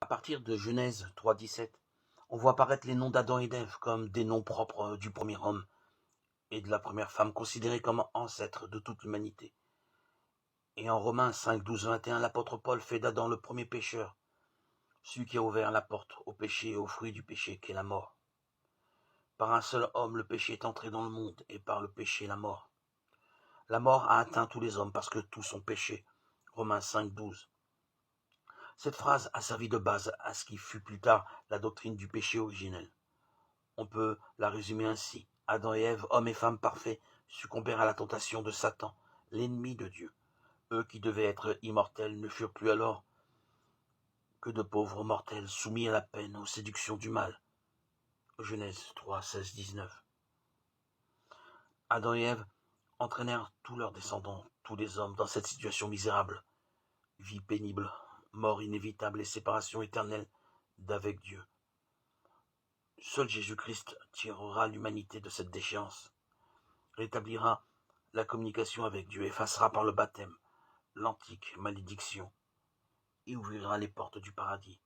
partir de Genèse 3,17, on voit apparaître les noms d'Adam et d'Ève comme des noms propres du premier homme et de la première femme, considérés comme ancêtres de toute l'humanité. Et en Romains 5, 12, 21, l'apôtre Paul fait d'Adam le premier pécheur, celui qui a ouvert la porte au péché et au fruit du péché, qu'est la mort. Par un seul homme, le péché est entré dans le monde, et par le péché, la mort. La mort a atteint tous les hommes parce que tous ont péché. Romains 5, 12. Cette phrase a servi de base à ce qui fut plus tard la doctrine du péché originel. On peut la résumer ainsi. Adam et Ève, hommes et femmes parfaits, succombèrent à la tentation de Satan, l'ennemi de Dieu. Eux qui devaient être immortels ne furent plus alors que de pauvres mortels soumis à la peine, aux séductions du mal. Genèse 3, 16, 19. Adam et Ève entraînèrent tous leurs descendants, tous les hommes, dans cette situation misérable. Vie pénible, mort inévitable et séparation éternelle d'avec Dieu. Seul Jésus-Christ tirera l'humanité de cette déchéance, rétablira la communication avec Dieu, effacera par le baptême l'antique malédiction et ouvrira les portes du paradis.